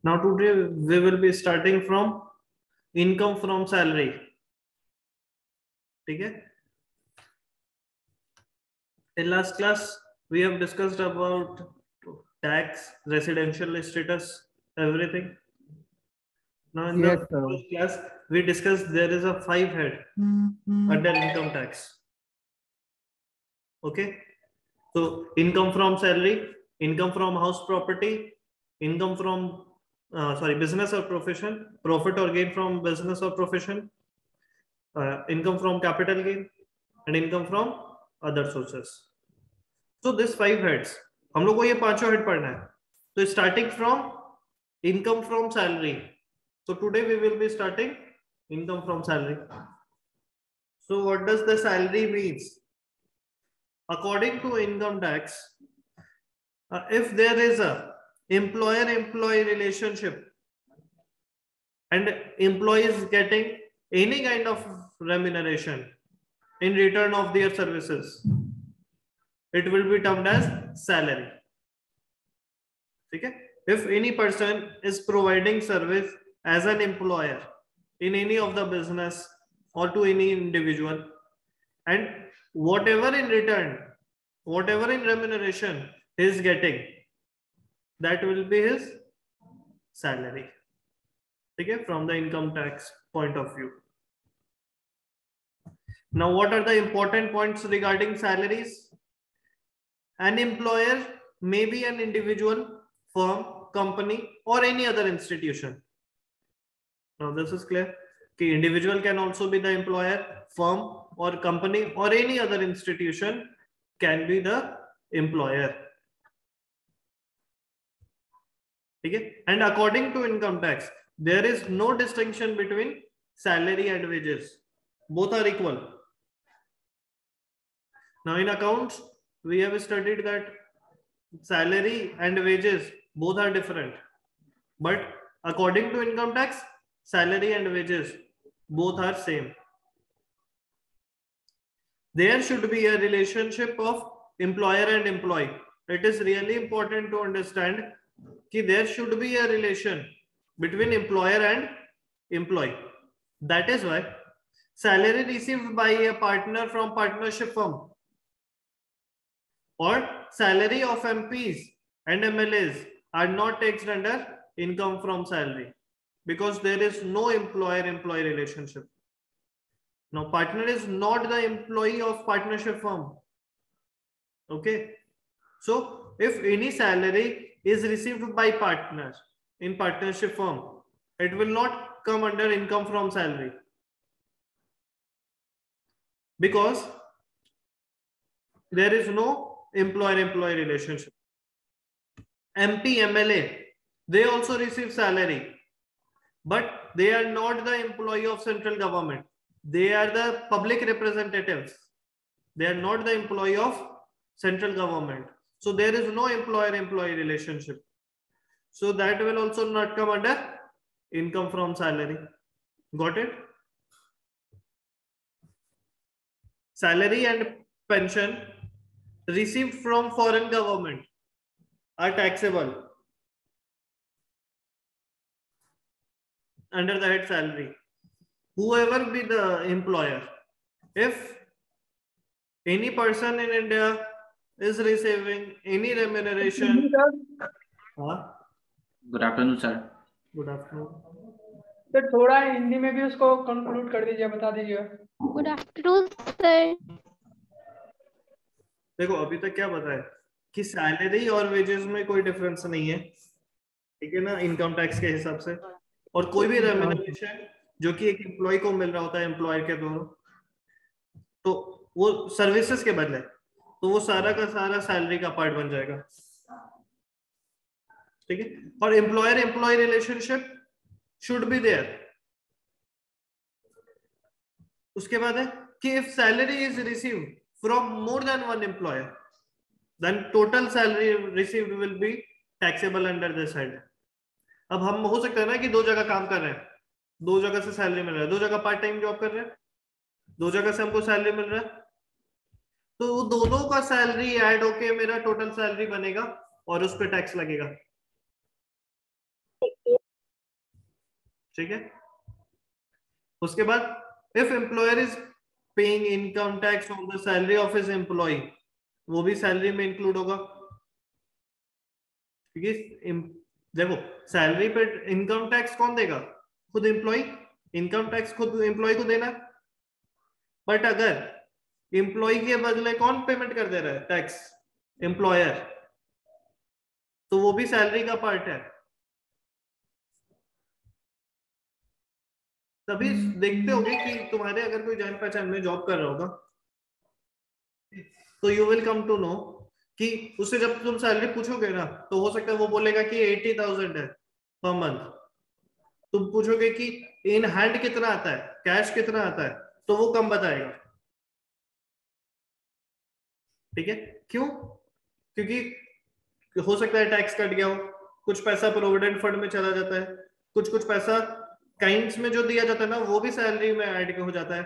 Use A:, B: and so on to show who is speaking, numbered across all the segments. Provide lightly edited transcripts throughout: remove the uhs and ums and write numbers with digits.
A: Now today we will be starting from income from salary. ठीक है? In last class we have discussed about tax, residential status, everything. Now in the first class we discussed there is a 5 head under income tax. Okay, so income from salary, income from house property, income from business or profession, profit or gain from business or profession, income from capital gain, and income from other sources. So this 5 heads हम लोग को ये पांचों head पढ़ना है. तो starting from income from salary. So today we will be starting income from salary. So what does the salary means? According to income tax, if there is a employer-employee relationship and employee is getting any kind of remuneration in return of their services, it will be termed as salary. Okay? If any person is providing service as an employer in any of the business or to any individual, and whatever in return, whatever in remuneration he is getting, that will be his salary. Okay, from the income tax point of view. Now, what are the important points regarding salaries? An employer may be an individual, firm, company, or any other institution. Now, this is clear. Okay, individual can also be the employer, firm, or company, or any other institution can be the employer. Okay, and according to income tax, there is no distinction between salary and wages. Both are equal. Now in accounts, we have studied that salary and wages both are different. But according to income tax, salary and wages both are same. There should be a relationship of employer and employee. It is really important to understand that there should be a relation between employer and employee. That is why salary received by a partner from partnership firm or salary of MPs and MLAs are not taxed under income from salary because there is no employer-employee relationship. Now, partner is not the employee of partnership firm. Okay. So, if any salary is received by partner in partnership firm, it will not come under income from salary because there is no employer-employee relationship. MP, MLA, they also receive salary, but they are not the employee of central government. They are the public representatives. They are not the employee of central government. So there is no employer-employee relationship. So that will also not come under income from salary. Got it? Salary and pension received from foreign government are taxable under the head salary. Whoever be the employer, if any person in India is receiving any remuneration.
B: Good afternoon sir.
A: Good afternoon
C: sir. थोड़ा हिंदी में भी उसको conclude कर दीजिए, बता दीजिए.
D: Good afternoon sir.
A: देखो अभी तक क्या बताया कि सैलरी और वेजेस में कोई डिफरेंस नहीं है, ठीक है ना, इनकम टैक्स के हिसाब से. और कोई भी रेम्यूनरेशन जो कि एक एम्प्लॉय को मिल रहा होता है एम्प्लॉयर के द्वारा, तो वो सर्विसेज के बदले, तो वो सारा का सारा सैलरी का पार्ट बन जाएगा. ठीक है. और employer employ relationship should be there. उसके बाद है कि if salary is received from more than one employer, then total salary received will be taxable under this head. अब हम हो सकता है ना कि दो जगह काम कर रहे हैं, दो जगह से सैलरी मिल रहा है, दो जगह पार्ट टाइम जॉब कर रहे हैं, दो जगह से हमको सैलरी मिल रहा है, तो वो दोनों का सैलरी ऐड होके मेरा टोटल सैलरी बनेगा और उस पर टैक्स लगेगा. ठीक है। उसके बाद if employer is paying income tax on the salary of his employ, वो भी सैलरी में इंक्लूड होगा, क्योंकि देखो सैलरी पे इनकम टैक्स कौन देगा? खुद एम्प्लॉय। इनकम टैक्स खुद एम्प्लॉय को देना। बट अगर एम्प्लॉय के बदले कौन पेमेंट कर दे रहा है टैक्स? एम्प्लॉयर। तो वो भी सैलरी का पार्ट है। तभी देखते होगे कि तुम्हारे अगर कोई जान पहचान में जॉब कर रहा होगा तो you will come to know कि उससे जब तुम सैलरी पूछोगे ना तो हो सकता है वो बोलेगा कि 80,000 है पर मंथ। तुम पूछोगे कि इन हैंड कितना आता है, कैश कितना आता है, तो वो कम बताएगा। ठीक है, क्यों? क्योंकि हो सकता है टैक्स कट गया हो, कुछ पैसा प्रोविडेंट फंड में चला जाता है, कुछ पैसा काइंड्स में जो दिया जाता है ना वो भी सैलरी में ऐड हो जाता है,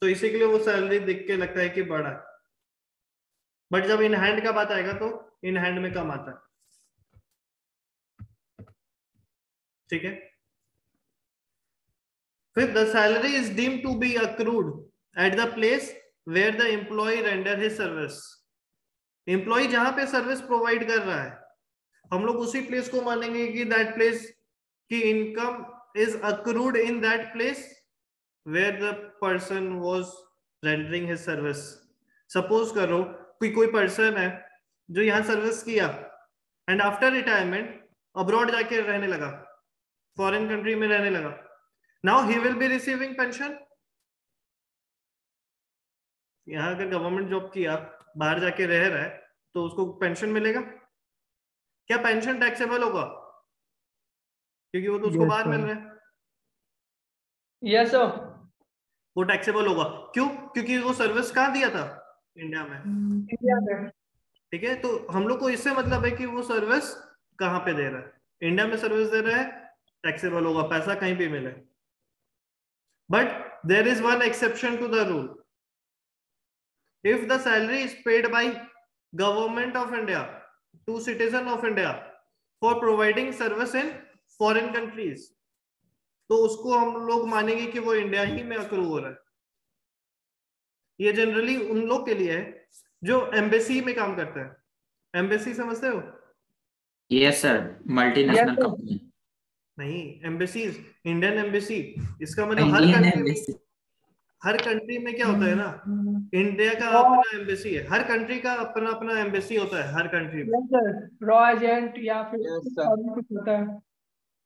A: तो इसी के लिए वो सैलरी देख के लगता है कि बड़ा है। बट जब इन हैंड का बात आएगा तो इन हैंड में कम आता है। ठीक है। फिर the salary is deemed to be accrued at the place where the employ render his service. Employ जहां पे सर्विस प्रोवाइड कर रहा है हम लोग उसी प्लेस को मानेंगे कि दैट प्लेस की income is accrued in that place where the person was rendering his service. Suppose करो कोई पर्सन है जो यहाँ सर्विस किया एंड आफ्टर रिटायरमेंट अब्रॉड जाके रहने लगा, फॉरेन कंट्री में रहने लगा, now he will be receiving pension. यहाँ अगर गवर्नमेंट जॉब किया बाहर जाके रह रहा है तो उसको पेंशन मिलेगा क्या? पेंशन टैक्सेबल होगा क्योंकि वो तो उसको बाहर मिल रहा है।
C: Yes sir.
A: वो टैक्सेबल होगा क्यों? क्योंकि वो सर्विस कहाँ दिया था? इंडिया में।
C: इंडिया में।
A: ठीक है, तो हम लोग को इससे मतलब है कि वो सर्विस कहाँ पे दे रहा है? इंडिया में सर्विस दे रहा है, टैक्सेबल होगा, पैसा कहीं भी मिले। But there is one exception to the rule. If the salary is paid by government of India to citizen of India for providing service in foreign countries, तो उसको हम लोग मानेंगे कि वो इंडिया ही में अक्रू हो रहा है। ये जनरली उन लोग के लिए है जो एम्बेसी में काम करते हैं। एम्बेसी समझते हो?
B: Yes sir, multinational company.
A: नहीं, एम्बेसीज, इंडियन एम्बेसी, इसका मतलब हर कंट्री में क्या होता है ना, इंडिया का अपना एम्बेसी है, हर कंट्री का अपना अपना एम्बेसी होता है हर कंट्री में।
C: रॉ एजेंट या फिर कुछ होता है।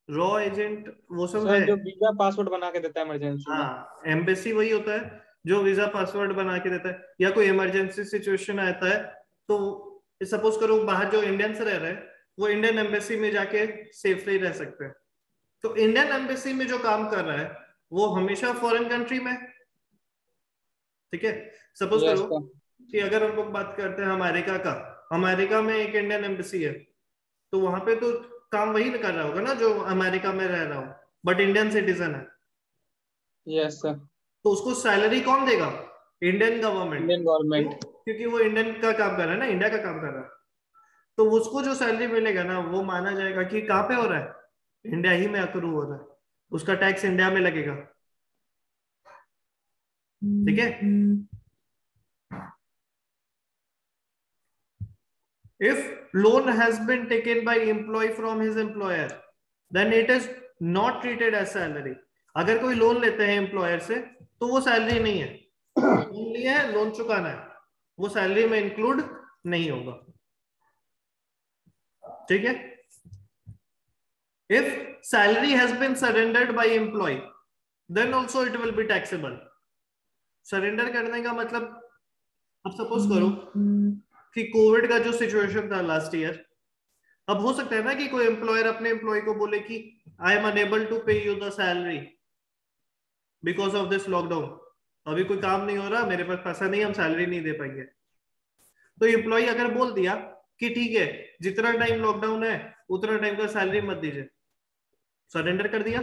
A: रॉ एजेंट वो सब
E: सर
A: है
E: जो वीजा पासवर्ड बना के देता है इमरजेंसी में।
A: हाँ, एम्बेसी वही होता है जो वीजा पासवर्ड बना के देता है, या कोई इमरजेंसी सिचुएशन आता है तो सपोज करो बाहर जो इंडियंस रह रहे हैं वो इंडियन एम्बेसी में जाके सेफली रह सकते हैं। तो इंडियन एम्बेसी में जो काम कर रहा है वो हमेशा फॉरेन कंट्री में। ठीक है, सपोज करो कि अगर हम लोग बात करते हैं अमेरिका का, अमेरिका में एक इंडियन एम्बेसी है तो वहां पे तो काम वही कर रहा होगा ना जो अमेरिका में रह रहा हो, बट इंडियन सिटीजन है।
E: Yes sir.
A: तो उसको सैलरी कौन देगा? Indian government.
E: Indian government.
A: क्योंकि वो इंडियन का काम कर रहा है ना, इंडिया का काम कर रहा है, तो उसको जो सैलरी मिलेगा ना वो माना जाएगा कि कहाँ पे हो रहा है? इंडिया ही में अक्रू हो रहा है, उसका टैक्स इंडिया में लगेगा। ठीक है। If loan has been taken by employee from his employer, then it is not treated as salary. अगर कोई लोन लेते हैं एम्प्लॉयर से तो वो सैलरी नहीं है, लोन लिया है, लोन चुकाना है, वो सैलरी में इंक्लूड नहीं होगा। ठीक है। If salary has been surrendered by employee, then also it will be taxable. Surrender करने का मतलब, अब सपोज करो कि कोविड का जो सिचुएशन था लास्ट ईयर, अब हो सकता है ना कि कोई एम्प्लॉयर अपने एम्प्लॉय को बोले कि आई एम अनेबल टू पे you the salary because of this lockdown, अभी कोई काम नहीं हो रहा, मेरे पास पैसा नहीं, हम सैलरी नहीं दे पाएंगे। तो एम्प्लॉय अगर बोल दिया कि ठीक है जितना टाइम लॉकडाउन है उतना टाइम का सैलरी मत दीजिए, सरेंडर कर दिया,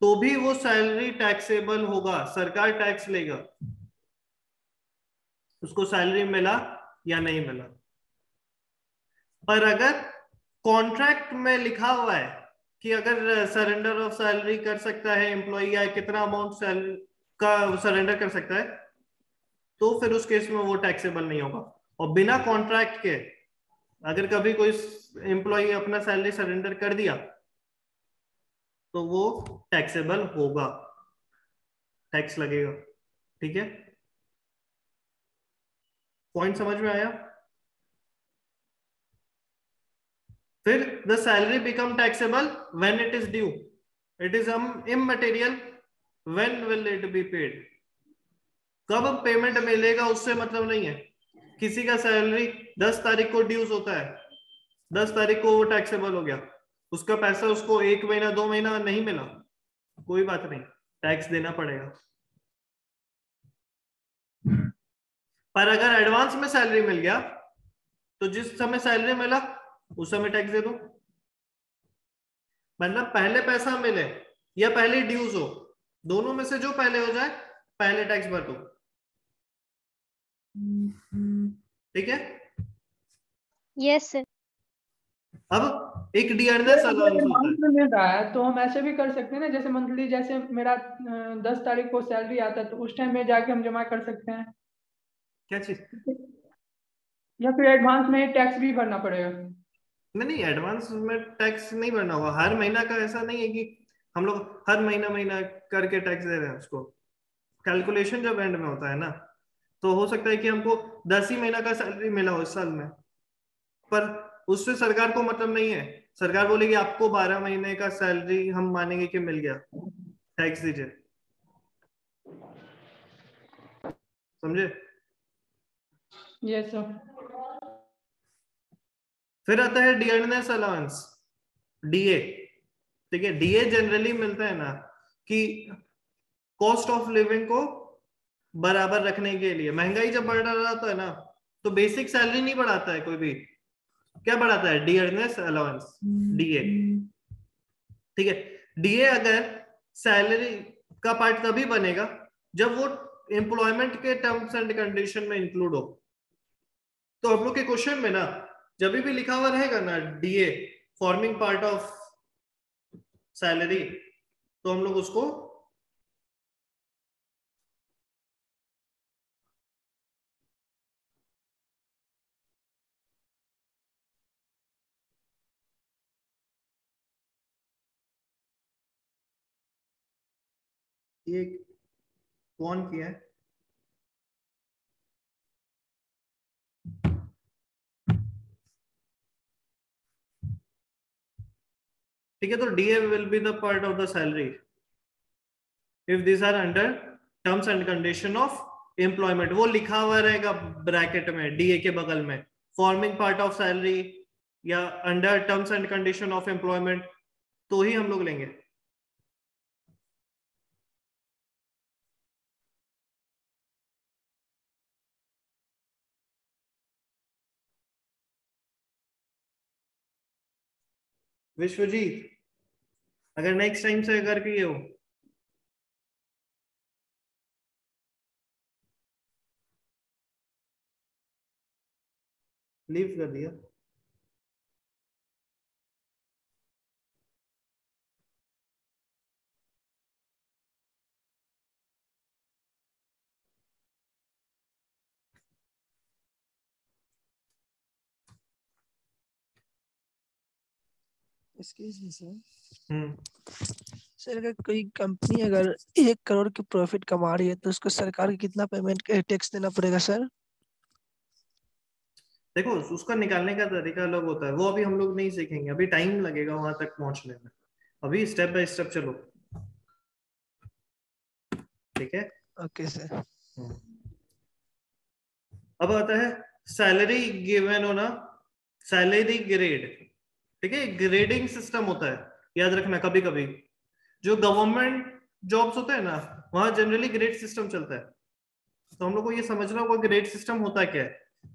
A: तो भी वो सैलरी टैक्सेबल होगा, सरकार टैक्स लेगा, उसको सैलरी मिला या नहीं मिला। पर अगर कॉन्ट्रैक्ट में लिखा हुआ है कि अगर सरेंडर ऑफ सैलरी कर सकता है एम्प्लॉय या कितना अमाउंट सैलरी का सरेंडर कर सकता है, तो फिर उस केस में वो टैक्सेबल नहीं होगा। और बिना कॉन्ट्रैक्ट के अगर कभी कोई एम्प्लॉय अपना सैलरी सरेंडर कर दिया तो वो टैक्सेबल होगा, टैक्स लगेगा। ठीक है, पॉइंट समझ में आया? फिर the salary become taxable when it is due, it is immaterial, when will it be paid. कब पेमेंट मिलेगा उससे मतलब नहीं है। किसी का सैलरी 10 तारीख को ड्यूज होता है, 10 तारीख को वो टैक्सेबल हो गया, उसका पैसा उसको 1 महीना 2 महीना नहीं मिला, कोई बात नहीं, टैक्स देना पड़ेगा। पर अगर एडवांस में सैलरी मिल गया तो जिस समय सैलरी मिला उस समय टैक्स दे दो। मतलब पहले पैसा मिले या पहले ड्यूज हो, दोनों में से जो पहले हो जाए पहले टैक्स भर दो। ठीक है?
D: Yes sir.
A: अब एक डियरनेस अलाउंस होता है।
C: मिल रहा है तो हम ऐसे भी कर सकते हैं ना, जैसे मंथली, जैसे मेरा 10 तारीख को सैलरी आता है तो उस टाइम में जाके हम जमा कर सकते हैं।
A: क्या चीज?
C: या फिर एडवांस में टैक्स भी भरना पड़ेगा?
A: नहीं, एडवांस में टैक्स नहीं भरना होगा। हर महीना का ऐसा नहीं है कि हम लोग हर महीना करके टैक्स दे रहे हैं उसको। कैलकुलेशन जब एंड में होता है ना, तो हो सकता है कि हमको 10 ही महीना का सैलरी मिला हो इस साल में, पर उससे सरकार को मतलब नहीं है। सरकार बोलेगी आपको 12 महीने का सैलरी हम मानेंगे कि मिल गया, टैक्स दीजिए। समझे?
C: Yes sir.
A: फिर आता है डियरनेस अलाउंस, डीए। ठीक है, डीए जनरली मिलता है ना कि कॉस्ट ऑफ लिविंग को बराबर रखने के लिए। महंगाई जब बढ़ रहा है ना, तो बेसिक सैलरी नहीं बढ़ाता है कोई भी, क्या बढ़ाता है? Dearness allowance, DA. ठीक है, डीए अगर सैलरी का पार्ट तभी बनेगा जब वो एम्प्लॉयमेंट के टर्म्स एंड कंडीशन में इंक्लूड हो। तो हम लोग के क्वेश्चन में ना जब भी लिखा हुआ रहेगा ना DA forming part of salary, तो हम लोग उसको ये कौन किया है? ठीक है, तो DA will be the part of the salary if this are under terms and condition of employment. वो लिखा हुआ रहेगा ब्रैकेट में डीए के बगल में, फॉर्मिंग पार्ट ऑफ सैलरी या under terms and condition of employment, तो ही हम लोग लेंगे। विश्वजीत, अगर नेक्स्ट टाइम से अगर किए हो लीव कर दिया।
F: सर अगर कोई कंपनी अगर 1 करोड़ की प्रॉफिट कमा रही है तो उसको सरकार को कितना पेमेंट टैक्स देना पड़ेगा सर?
A: देखो, उसका निकालने का तरीका अलग होता है, वो अभी हम लोग नहीं सीखेंगे, अभी टाइम लगेगा वहां तक पहुंचने में। अभी स्टेप बाय स्टेप चलो। ठीक है?
F: Okay sir.
A: अब आता है सैलरी गिवन होना, सैलरी ग्रेड। ठीक है, ग्रेडिंग सिस्टम होता है, याद रखना। कभी कभी जो गवर्नमेंट जॉब्स होते हैं ना, वहां जनरली ग्रेड सिस्टम चलता है, तो हम लोग को ये समझना होगा ग्रेड सिस्टम होता क्या है,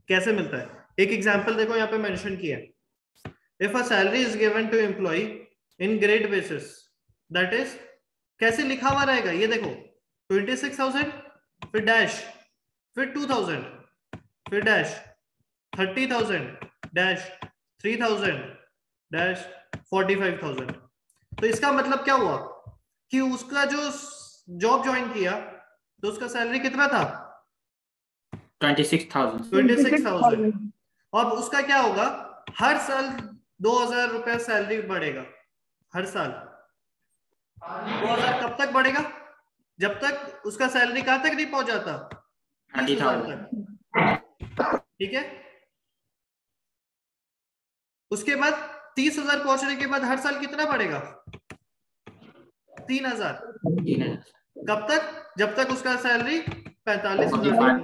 A: कैसे मिलता है। एक एग्जांपल देखो, यहाँ पे मेंशन किया है, if a salary is given to employ in grade basis, that is, कैसे लिखा हुआ रहेगा ये देखो, 26,000 फिर डैश, फिर 2,000 फिर डैश, 30,000 डैश, 3,000 डैश, 45,000। तो इसका मतलब क्या हुआ कि उसका जो जॉब ज्वाइन किया तो उसका सैलरी कितना था?
B: 26,000।
A: 26,000। अब उसका क्या होगा, हर साल 2,000 रुपया सैलरी बढ़ेगा हर साल। 2,000 कब तक बढ़ेगा? जब तक उसका सैलरी कहां तक नहीं पहुंच जाता? 30,000 तक। ठीक है, उसके बाद 30,000 पहुंचने के बाद हर साल कितना बढ़ेगा? 3,000। कब तक? जब तक उसका सैलरी 45,000।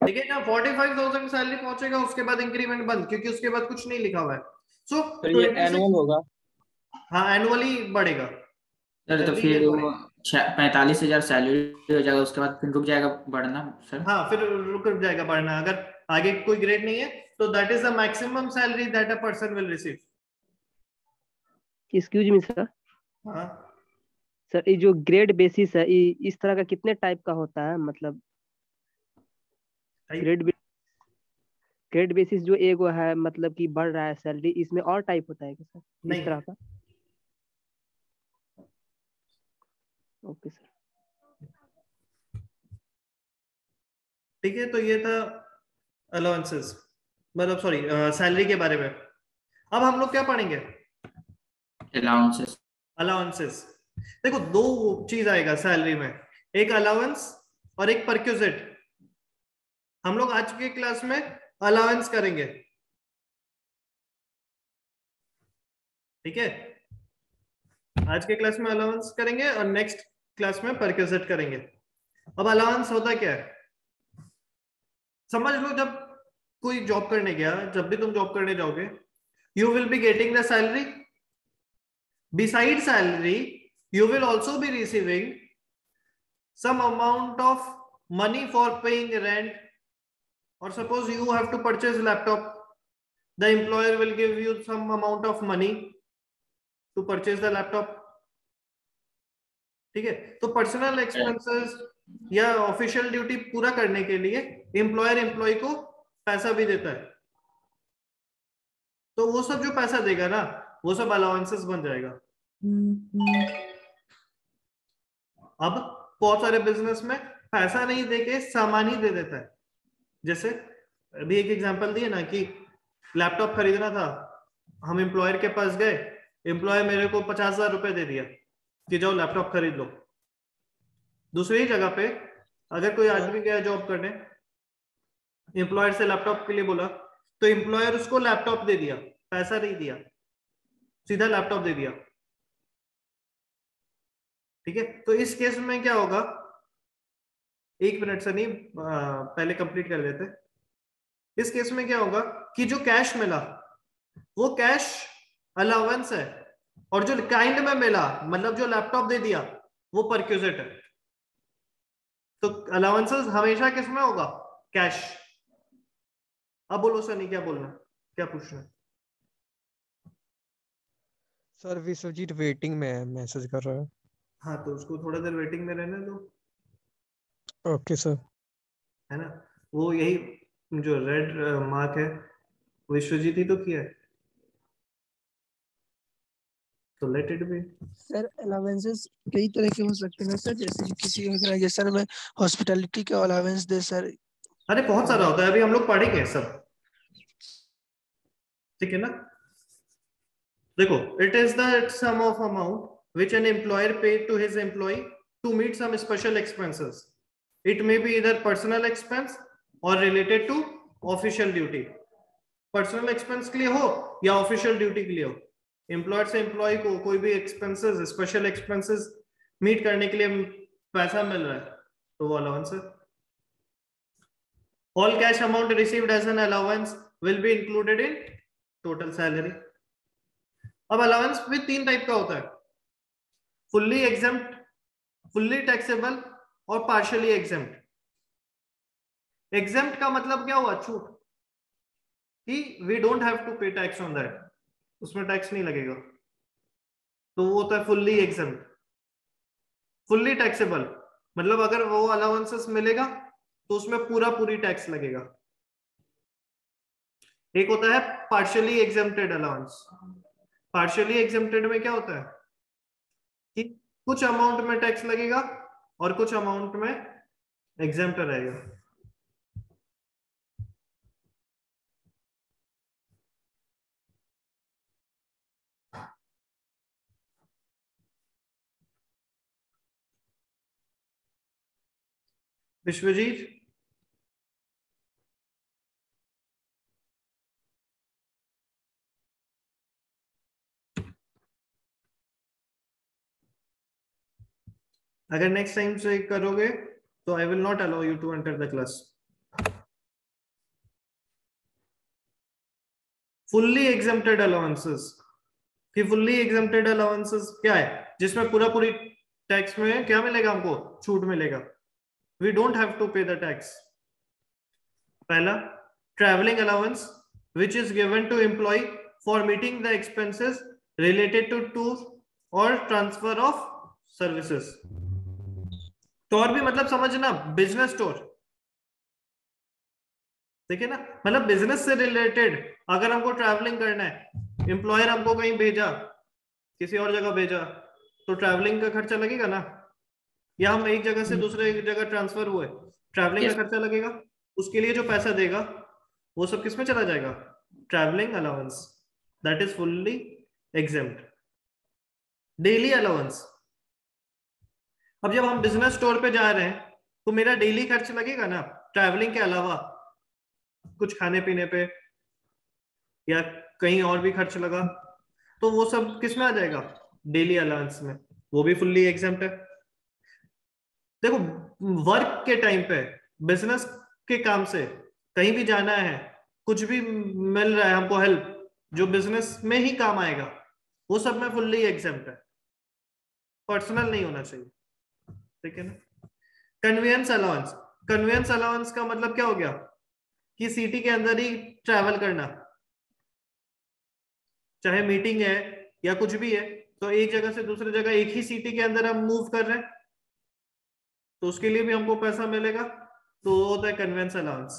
A: ठीक है, जब 45,000 सैलरी पहुंचेगा उसके बाद इंक्रीमेंट बंद, क्योंकि उसके बाद कुछ नहीं लिखा हुआ है। सो
E: ये एनुअल होगा।
A: हाँ, एनुअली बढ़ेगा
B: सर तो फिर वो 45,000 सैलरी हो जाएगा, उसके बाद फिर रुक जाएगा बढ़ना सर?
A: हाँ, फिर रुक जाएगा बढ़ना। अगर आगे कोई ग्रेड नहीं है तो that is the maximum salary that a person will receive.
G: Excuse me sir.
A: हाँ
G: सर, ये जो ग्रेड बेसिस है, इस तरह का कितने टाइप का होता है? मतलब ग्रेड बेसिस जो एगो है, मतलब कि बढ़ रहा है सैलरी, इसमें और टाइप होता है क्या सर
A: नहीं।
G: इस तरह का? Okay sir.
A: ठीक है, तो ये था अलाउंसेस, मतलब सॉरी सैलरी के बारे में। अब हम लोग क्या पढ़ेंगे?
B: अलाउंसेस।
A: अलाउंसेस। देखो, दो चीज आएगा सैलरी में, एक अलाउंस और एक परक्यूजिट। हम लोग आज के क्लास में अलाउंस करेंगे। ठीक है, आज के क्लास में अलाउंस करेंगे और नेक्स्ट क्लास में परक्यूजिट करेंगे। अब अलाउंस होता क्या है समझ लो। जब कोई जॉब करने गया, जब भी तुम जॉब करने जाओगे, you will be getting the salary. Beside salary you will also be receiving some amount of money for paying rent, or suppose you have to purchase laptop, the employer will give you some amount of money to purchase the laptop. ठीक है, तो personal expenses या official duty पूरा करने के लिए employer employ को पैसा भी देता है। तो वो सब जो पैसा देगा ना, वो सब अलाउंसेस बन जाएगा। अब बहुत सारे बिजनेस में पैसा नहीं देके सामान ही दे देता है। जैसे अभी एक एग्जांपल दिए ना कि लैपटॉप खरीदना था, हम एम्प्लॉयर के पास गए, एम्प्लॉयर मेरे को 50,000 रुपए दे दिया कि जाओ लैपटॉप खरीद लो। दूसरी जगह पे अगर कोई आदमी गया जॉब करने, एम्प्लॉयर से लैपटॉप के लिए बोला, तो एम्प्लॉयर उसको लैपटॉप दे दिया, पैसा नहीं दिया, सीधा लैपटॉप दे दिया। ठीक है, तो इस केस में क्या होगा, एक मिनट से नहीं, पहले कंप्लीट कर लेते। इस केस में क्या होगा कि जो कैश मिला वो कैश अलाउंस है, और जो काइंड में मिला, मतलब जो लैपटॉप दे दिया, वो परक्यूजिट है। तो अलाउंसेस हमेशा किस में होगा? कैश। अब बोलो सनी, क्या बोलना, क्या पूछना है?
H: सर विश्वजीत वेटिंग में है, मैसेज कर रहा है।
A: हाँ, तो उसको थोड़ा देर वेटिंग में रहने दो।
H: Okay sir.
A: है ना, वो यही जो रेड मार्क है विश्वजीत ही तो किया है, तो let it be.
F: Sir allowances कई तरह के हो सकते हैं सर, जैसे कि किसी ऑर्गेनाइजेशन में हॉस्पिटैलिटी का अलाउंस दे सर।
A: अरे बहुत सारा होता है, अभी हम लोग पढ़ेंगे सब। ठीक है ना, देखो, it is the sum of amount which an employer paid to his employee to meet some special expenses. It may be either personal expense or related to official duty. Personal expense के लिए हो या official duty के लिए हो, employer से employ को कोई भी एक्सपेंसेस, स्पेशल एक्सपेंसेस मीट करने के लिए पैसा मिल रहा है, तो वो अलाउंस है। All cash amount received as an allowance will be included in total salary. अब अलाउंस भी तीन टाइप का होता है, फुल्ली एग्जेम्प्ट, फुल्ली टैक्सेबल और पार्शियली एग्जेम्प्ट। एग्जेम्प्ट का मतलब क्या हुआ? छूट, कि वी डोंट हैव टू पे टैक्स ऑन दैट, उसमें टैक्स नहीं लगेगा, तो वो होता है फुल्ली एग्जेम्प्ट। फुल्ली टैक्सेबल मतलब अगर वो अलाउंसेस मिलेगा तो उसमें पूरी टैक्स लगेगा। एक होता है partially exempted allowance, partially exempted में क्या होता है कि कुछ अमाउंट में टैक्स लगेगा और कुछ अमाउंट में एग्जेम्प्ट रहेगा। विश्वजीत, अगर नेक्स्ट टाइम से करोगे तो I will not allow you to enter the class. Fully exempted allowances, कि फुल्ली एग्जेम्प्टेड अलाउंसेस क्या है, जिसमें पूरी टैक्स में क्या मिलेगा, हमको छूट मिलेगा। We don't have to pay the tax. पहला, travelling allowance which is given to employ for meeting the expenses related to tour और ट्रांसफर ऑफ सर्विसेज। टूर भी मतलब समझना बिजनेस टूर, देखिए ना, मतलब बिजनेस से रिलेटेड अगर हमको ट्रैवलिंग करना है, एम्प्लॉयर हमको कहीं भेजा, किसी और जगह भेजा, तो ट्रैवलिंग का खर्चा लगेगा ना, या हम एक जगह से दूसरे जगह ट्रांसफर हुए, ट्रैवलिंग का खर्चा लगेगा। उसके लिए जो पैसा देगा वो सब किसमें चला जाएगा, travelling allowance, that is fully exempt. Daily allowance, अब जब हम बिजनेस टूर पे जा रहे हैं तो मेरा डेली खर्च लगेगा ना, ट्रैवलिंग के अलावा कुछ खाने पीने पे या कहीं और भी खर्च लगा, तो वो सब किस में आ जाएगा, डेली अलाउंस में, वो भी फुल्ली एग्जेम्प्ट है। देखो, वर्क के टाइम पे, बिजनेस के काम से कहीं भी जाना है, कुछ भी मिल रहा है हमको हेल्प जो बिजनेस में ही काम आएगा, वो सब में फुल्ली एग्जेम्प्ट है, पर्सनल नहीं होना चाहिए, ठीक है ना। कन्वेंस अलाउंस, कन्वेंस अलाउंस का मतलब क्या हो गया कि सिटी के अंदर ही ट्रैवल करना, चाहे मीटिंग है या कुछ भी है, तो एक जगह से दूसरी जगह एक ही सिटी के अंदर हम मूव कर रहे हैं, तो उसके लिए भी हमको पैसा मिलेगा, तो वो होता है कन्वेंस अलाउंस।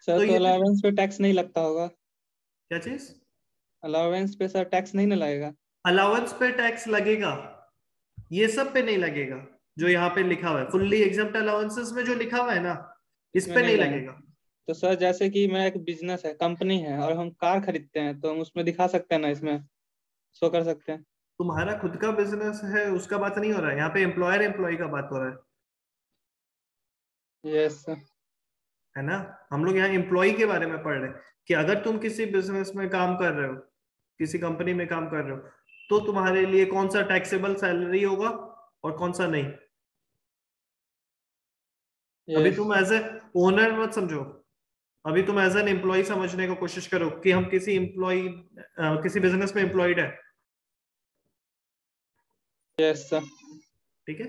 E: सर तो अलाउंस पे टैक्स नहीं लगता होगा?
A: क्या चीज?
E: अलाउंस पे सर टैक्स नहीं ना लगेगा?
A: अलाउंस पे टैक्स लगेगा, ये सब पे नहीं लगेगा, जो यहाँ पे लिखा हुआ है फुल्ली एग्जेम्प्ट अलाउंसेस में जो लिखा हुआ है ना, इस पे नहीं लगेगा।
E: तो सर जैसे कि मैं एक बिजनेस है, कंपनी है, और हम कार खरीदते हैं, तो हम उसमें दिखा सकते हैं ना, इसमें शो कर सकते हैं।
A: तुम्हारा खुद का बिजनेस है, उसका बात नहीं हो रहा है यहाँ पे, एम्प्लॉयर एम्प्लॉय का बात हो रहा है।
E: Yes sir.
A: है ना, हम लोग यहाँ एम्प्लॉय के बारे में पढ़ रहे हैं कि अगर तुम किसी बिजनेस में काम कर रहे हो, किसी कंपनी में काम कर रहे हो, तो तुम्हारे लिए कौन सा टैक्सेबल सैलरी होगा और कौन सा नहीं। अभी तुम एज ए ओनर मत समझो, अभी तुम एज एन एम्प्लॉय समझने की कोशिश करो कि हम किसी एम्प्लॉय किसी बिजनेस में एम्प्लॉयड है।
E: Yes sir.
A: ठीक है,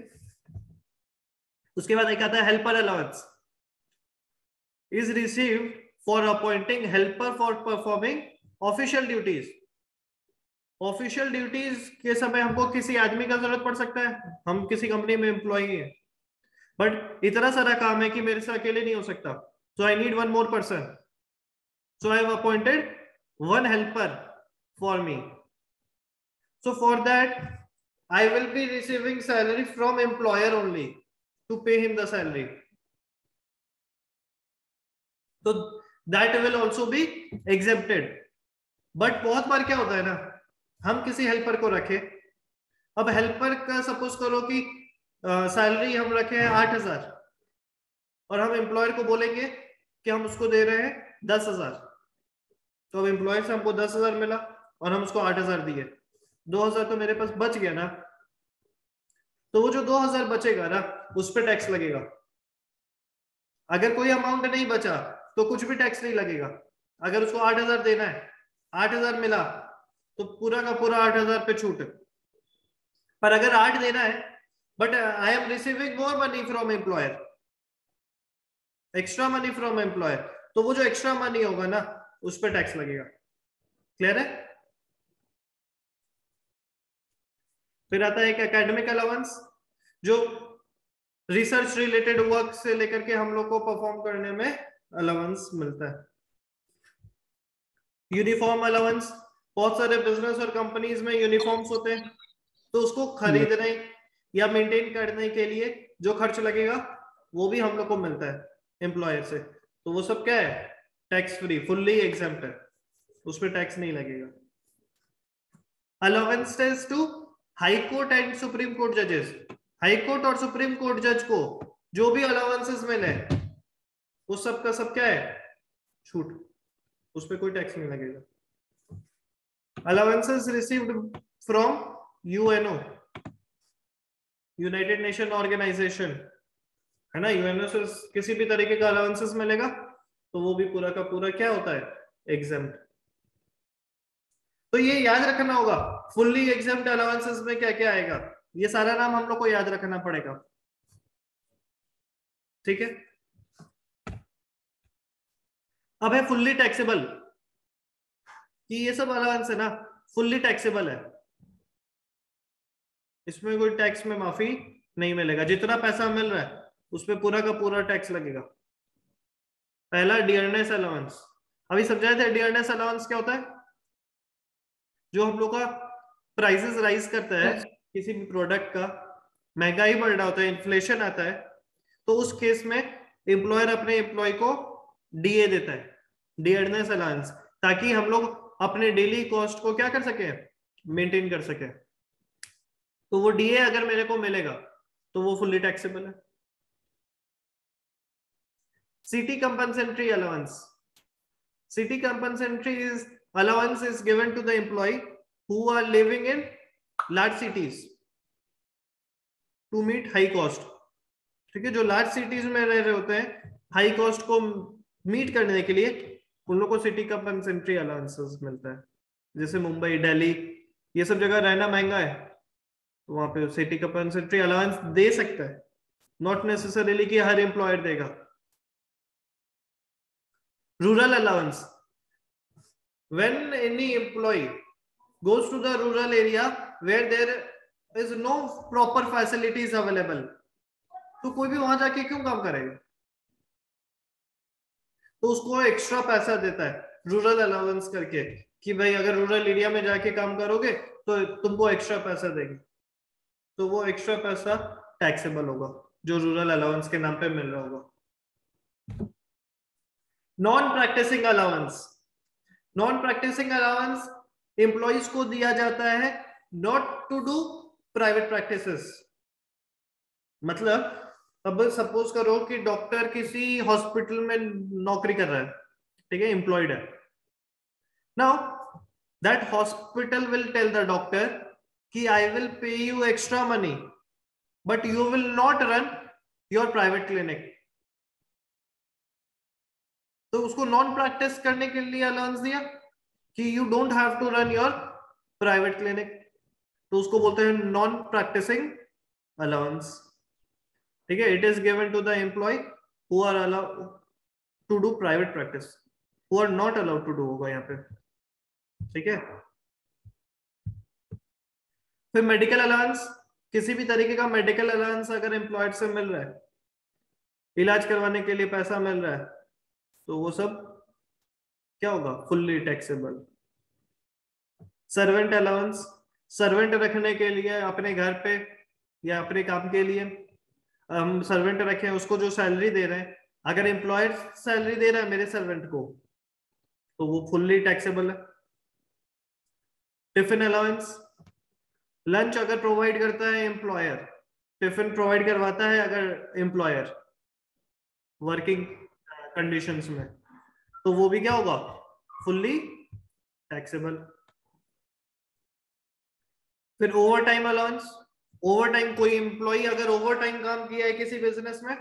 A: उसके बाद एक आता है helper allowance, is received for appointing helper for performing official duties. Official duties के समय हमको किसी आदमी का जरूरत पड़ सकता है, हम किसी कंपनी में एम्प्लॉय है, बट इतना सारा काम है कि मेरे से अकेले नहीं हो सकता, so I need one more person, so I have appointed one helper for me, so for that I will be receiving salary from employer only to pay him the salary, so that will also be exempted। but बहुत बार क्या होता है ना, हम किसी helper को रखे, अब हेल्पर का सपोज करो कि सैलरी हम रखे हैं 8,000 और हम एम्प्लॉयर को बोलेंगे कि हम उसको दे रहे हैं 10,000, तो अब एम्प्लॉयर से हमको 10,000 मिला और हम उसको 8,000 दिए, 2,000 तो मेरे पास बच गया ना, तो वो जो 2,000 बचेगा ना, उस पर टैक्स लगेगा। अगर कोई अमाउंट नहीं बचा तो कुछ भी टैक्स नहीं लगेगा। अगर उसको 8,000 देना है, 8,000 मिला तो पूरा का पूरा 8,000 पे छूट। पर अगर 8 देना है but I am receiving more money from employer, extra money from employer, तो वो जो एक्स्ट्रा मनी होगा ना, उस पर टैक्स लगेगा। क्लियर है? फिर आता है एक एकेडमिक अलाउंस, जो रिसर्च रिलेटेड वर्क से लेकर के हम लोग को परफॉर्म करने में अलाउंस मिलता है। यूनिफॉर्म अलाउंस, बहुत सारे बिजनेस और कंपनीज में यूनिफॉर्म्स होते हैं, तो उसको खरीदने या मेंटेन करने के लिए जो खर्च लगेगा वो भी हम लोग को मिलता है एम्प्लॉयर से, तो वो सब क्या है, टैक्स फ्री, फुल्ली एग्जेम्प्ट है, उसमें टैक्स नहीं लगेगा। Allowances to high court and supreme court जजेस, हाई कोर्ट और सुप्रीम कोर्ट जज को जो भी अलाउंसेस मिले उस सब का सब क्या है, छूट, उस पर कोई टैक्स नहीं लगेगा। Allowances received from UNO, United Nation organization है ना, यूएनओ से किसी भी तरीके का अलाउंसेस मिलेगा तो वो भी पूरा का पूरा क्या होता है, एग्जेम्प्ट। तो ये याद रखना होगा, फुल्ली एग्जेम्प्ट अलाउंसेस में क्या क्या आएगा, ये सारा नाम हम लोग को याद रखना पड़ेगा, ठीक है। अब है फुल्ली टैक्सेबल, कि ये सब अलाउंस है ना फुल्ली टैक्सेबल है, इसमें कोई टैक्स में माफी नहीं मिलेगा, जितना पैसा मिल रहा है उस पे पूरा का पूरा टैक्स लगेगा। पहला डियरनेस अलाउंस, अभी समझाए थे डियरनेस अलाउंस क्या होता है, जो हम लोग का प्राइसेस राइज करता है किसी भी प्रोडक्ट का, महंगाई बढ़ रहा होता है, इन्फ्लेशन आता है, तो उस केस में एम्प्लॉयर अपने एम्प्लॉय को डीए देता है, डियरनेस अलाउंस, ताकि हम लोग अपने डेली कॉस्ट को क्या कर सके, मेंटेन कर सके। तो वो डीए अगर मेरे को मिलेगा तो वो फुल्ली टैक्सेबल है। City compensatory allowance, city compensatory is allowance is given to the employee who are living in large cities to meet high cost, ठीक है, जो लार्ज सिटीज में रह रहे होते हैं, हाई कॉस्ट को मीट करने के लिए उन लोगों को सिटी कंपनसेटरी अलाउंसेस मिलता है। जैसे मुंबई, दिल्ली, ये सब जगह रहना महंगा है, तो वहां पे सिटी कंपनसेटरी अलाउंस दे सकता है, नॉट नेसेसरीली कि हर एम्प्लॉयर देगा। Rural allowance, when any employee goes to the rural area where there is no proper facilities available, तो कोई भी वहां जाके क्यों काम करेगा, तो उसको एक्स्ट्रा पैसा देता है रूरल अलाउंस करके, कि भाई अगर रूरल एरिया में जाके काम करोगे तो तुमको एक्स्ट्रा पैसा देंगे, तो वो एक्स्ट्रा पैसा टैक्सेबल होगा जो रूरल अलाउंस के नाम पे मिल रहा होगा। Non practising allowance, non practising allowance employees को दिया जाता है not to do private practices. मतलब अब सपोज करो कि डॉक्टर किसी हॉस्पिटल में नौकरी कर रहा है, ठीक है, एम्प्लॉयड है, now that hospital will tell the doctor कि I will pay you extra money but you will not run your private clinic, तो उसको नॉन प्रैक्टिस करने के लिए अलाउंस दिया कि you don't have to run your private clinic, तो उसको बोलते हैं नॉन प्रैक्टिसिंग अलाउंस, ठीक है। It is given to the employ who are allowed to do private practice, who are not allowed to do होगा यहाँ पे, ठीक है। फिर मेडिकल अलाउंस, किसी भी तरीके का मेडिकल अलाउंस अगर एम्प्लॉयर से मिल रहा है, इलाज करवाने के लिए पैसा मिल रहा है, तो वो सब क्या होगा, fully taxable. Servant allowance, servant रखने के लिए अपने घर पे या अपने काम के लिए हम सर्वेंट रखे हैं, उसको जो सैलरी दे रहे हैं, अगर एम्प्लॉयर सैलरी दे रहा है मेरे सर्वेंट को तो वो फुल्ली टैक्सेबल है। टिफिन अलाउंस, लंच अगर प्रोवाइड करता है एम्प्लॉयर, टिफिन प्रोवाइड करवाता है अगर एम्प्लॉयर वर्किंग कंडीशंस में, तो वो भी क्या होगा, फुल्ली टैक्सेबल। फिर over time allowance, over time, कोई एम्प्लॉय अगर ओवर टाइम काम किया है किसी बिजनेस में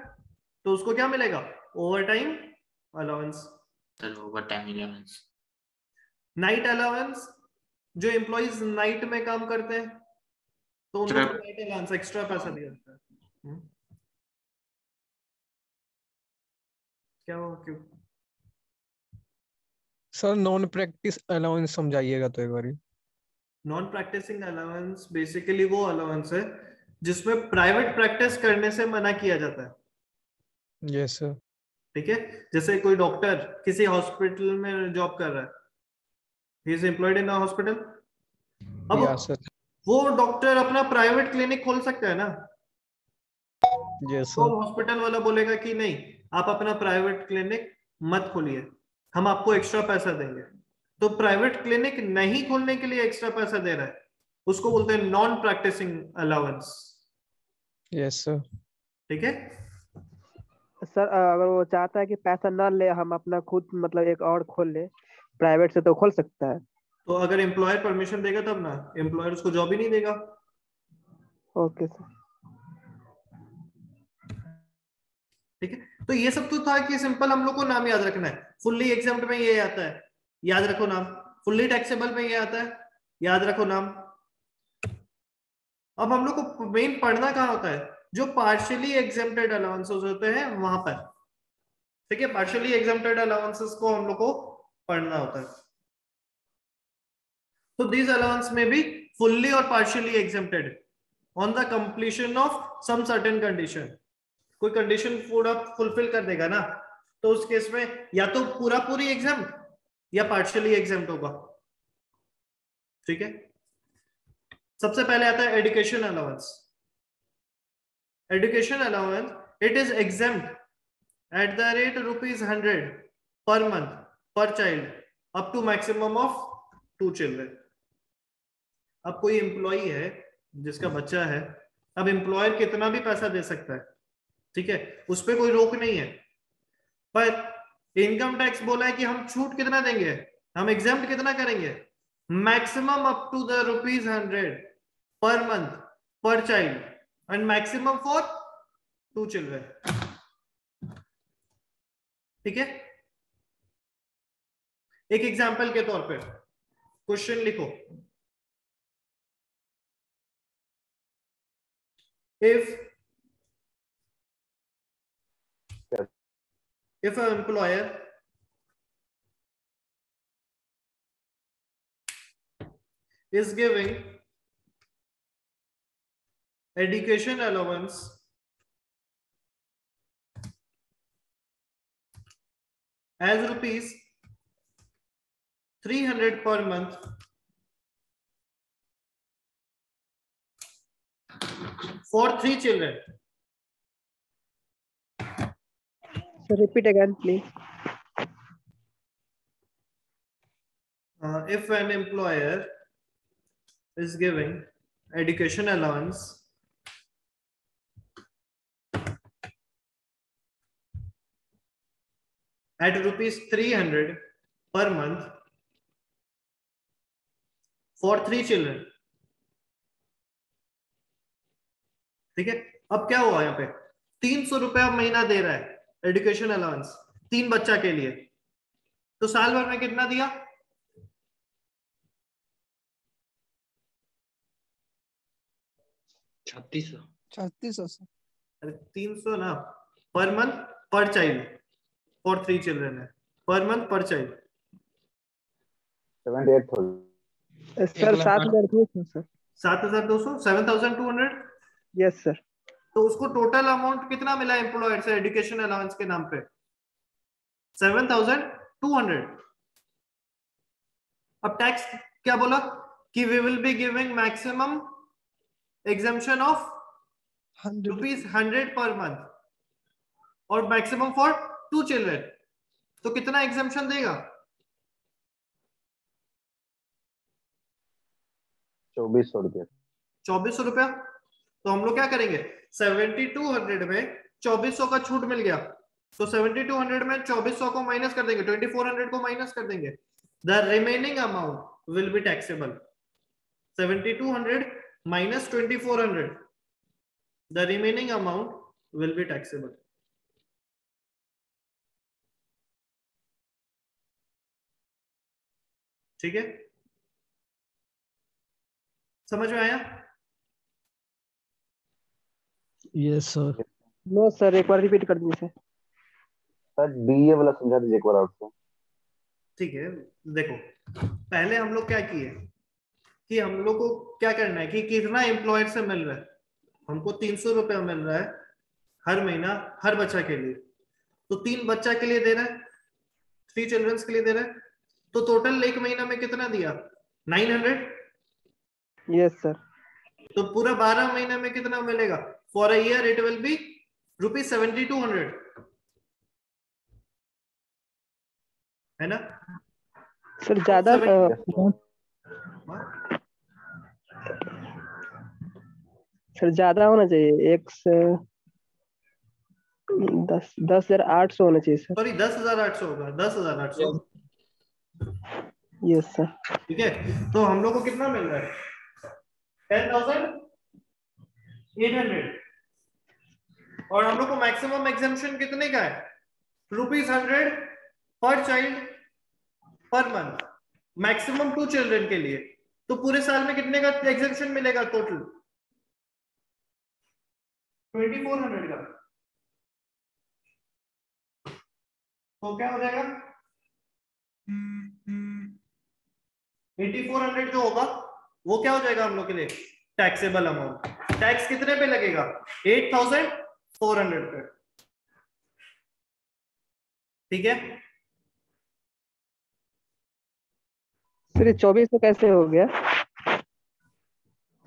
A: तो उसको क्या मिलेगा, over time allowance.
B: Over time allowance.
A: Night allowance, जो एम्प्लॉइज नाइट में काम करते हैं तो उनको नाइट अलाउंस एक्स्ट्रा पैसा दिया जाता है। क्या हो, क्यों
H: सर नॉन प्रैक्टिस अलाउंस समझाइएगा तो एक बारी।
A: नॉन प्रैक्टिसिंग अलाउंस बेसिकली वो अलाउंस है जिसमें प्राइवेट प्रैक्टिस करने से मना किया जाता है।
H: Yes sir.
A: ठीक है, जैसे कोई डॉक्टर किसी हॉस्पिटल में जॉब कर रहा है he is employed in a hospital. अब
H: या सर।
A: वो डॉक्टर अपना प्राइवेट क्लिनिक खोल सकता है ना,
H: यस
A: तो
H: सर।
A: हॉस्पिटल वाला बोलेगा कि नहीं आप अपना प्राइवेट क्लिनिक मत खोलिए, हम आपको एक्स्ट्रा पैसा देंगे। तो प्राइवेट क्लिनिक नहीं खोलने के लिए एक्स्ट्रा पैसा दे रहा है, उसको बोलते हैं non practising allowance.
H: Yes sir.
A: ठीक है
G: सर अगर वो चाहता है कि पैसा ना ले, हम अपना खुद मतलब एक और खोल ले प्राइवेट से, तो खोल सकता है।
A: तो अगर एम्प्लॉयर परमिशन देगा तब ना, एम्प्लॉयर उसको जॉब ही नहीं देगा।
G: Okay sir.
A: ठीक है, तो ये सब तो था कि सिंपल हम लोग को नाम याद रखना है। फुल्ली एग्जाम्ड में ये आता है, याद रखो नाम। फुल्ली टैक्सेबल में ये आता है, याद रखो नाम। अब हम लोग को मेन पढ़ना कहाँ होता है, जो पार्शियली एग्जेम्प्टेड अलाउंसेस होते हैं वहां पर। ठीक है, पार्शियली एग्जेम्प्टेड अलाउंसेस को हम लोग को पढ़ना होता है। तो दिस अलाउंस में भी फुल्ली और partially exempted on the completion of some certain condition. कोई कंडीशन पूरा फुलफिल कर देगा ना, तो उस केस में या तो पूरा पूरी एग्जाम्प्ट या पार्शियली एग्जाम्प्ट होगा। ठीक है, सबसे पहले आता है education allowance. Education allowance it is exempt at the rate ₹100 per month per child up to maximum of 2 children. अब कोई एम्प्लॉय है जिसका बच्चा है, अब एम्प्लॉयर कितना भी पैसा दे सकता है, ठीक है, उस पर कोई रोक नहीं है। पर इनकम टैक्स बोला है कि हम छूट कितना देंगे, हम एग्जाम्प्ट कितना करेंगे, maximum up to the ₹100 per month per child and maximum for 2 children. ठीक है, एक एग्जाम्पल के तौर पे क्वेश्चन लिखो। if an employer is giving education allowance as ₹300 per month for 3 children.
G: So repeat again, please.
A: If an employer is giving education allowance at ₹300 per month for 3 children. ठीक है, अब क्या हुआ यहाँ पे, ₹300 महीना दे रहा है एजुकेशन अलाउंस 3 बच्चा के लिए, तो साल भर में कितना दिया,
F: 3600 सर।
A: अरे 300 ना, पर month per child for 3 children है, पर month per child
G: 78,000 sir. 7,200 sir.
A: 7,200 7,200।
G: Yes sir.
A: तो उसको टोटल अमाउंट कितना मिला एम्प्लॉयर से एजुकेशन अलाउंस के नाम पे, 7,200। अब टैक्स क्या बोला कि we will be giving maximum exemption of ₹100 per month और मैक्सिमम फॉर 2 चिल्ड्रन। तो कितना एग्जम्पशन देगा,
I: 2400 रुपया।
A: 2400 रुपया। तो हम लोग क्या करेंगे, 7,200 में 2400 का छूट मिल गया, तो 7,200 में 2400 को माइनस कर देंगे, 2,400 को माइनस कर देंगे, the remaining amount will be taxable. 7,200 minus 2,400, the remaining amount will be taxable. ठीक है, समझ में आया?
F: Yes sir.
G: नो सर, एक बार रिपीट कर दीजिए सर।
I: सर डीए वाला समझा दीजिए एक बार और से।
A: ठीक है, देखो पहले हम लोग क्या किए कि हम लोग को क्या करना है कि कितना एम्प्लॉयर से मिल रहा है, हमको 300 रुपया मिल रहा है हर महीना हर बच्चा के लिए, तो 3 बच्चा के लिए दे रहा है, 3 चिल्ड्रंस के लिए दे रहा है, तो टोटल एक महीना में कितना दिया? 900।
G: Yes sir.
A: तो पूरा 12 महीने में कितना मिलेगा? For a year it will be ₹7200, है ना
G: सर ज्यादा सर ज्यादा होना चाहिए, 10,800 होना चाहिए सर।
A: सॉरी 10,800 होगा, 10,800।
G: Yes sir.
A: ठीक है, तो हम लोग को कितना मिल रहा है? 10,800। और हम लोग को मैक्सिमम एग्जेम्पशन कितने का है? ₹100 पर child per month, maximum 2 children के लिए। तो पूरे साल में कितने का एग्जेम्पशन मिलेगा टोटल? 2400 का। तो क्या हो जाएगा? 8400 जो होगा वो क्या हो जाएगा हम लोग के लिए? Taxable amount. टैक्स कितने पे लगेगा? 8400 पे। ठीक है,
G: सर ये 2400 कैसे हो गया?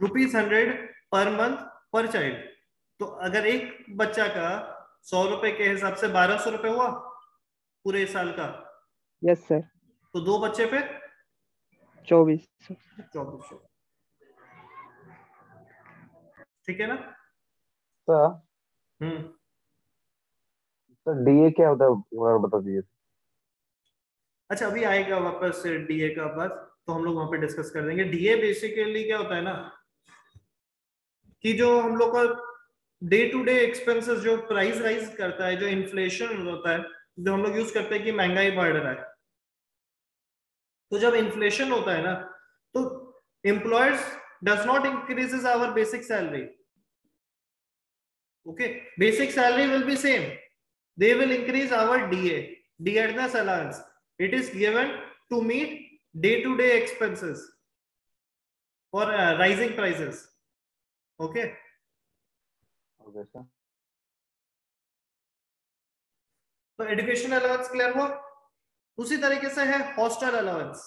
A: ₹100 पर मंथ पर चाइल्ड। तो अगर एक बच्चा का 100 रुपए के हिसाब से 1200 रुपए हुआ पूरे साल का।
G: Yes sir.
A: तो 2 बच्चे पे
G: 2400।
A: ठीक है ना
I: सर? सर डीए क्या होता है, और बता दीजिए।
A: अच्छा, अभी आएगा वापस डीए का बात, तो हम लोग वहां पे डिस्कस कर देंगे। डीए बेसिकली क्या होता है ना, कि जो हम लोग का डे टू डे एक्सपेंसेस जो प्राइस राइज करता है, जो इन्फ्लेशन होता है, जो हम लोग यूज करते हैं कि महंगाई बढ़ रहा है। तो जब इन्फ्लेशन होता है ना, तो employers does not increases our basic salary. Okay, basic salary will be same, they will increase our DA, dearness allowance. It is given to meet day-to-day expenses for rising prices. Okay.
I: Okay sir.
A: तो education allowance clear हुआ। उसी तरीके से है hostel allowance.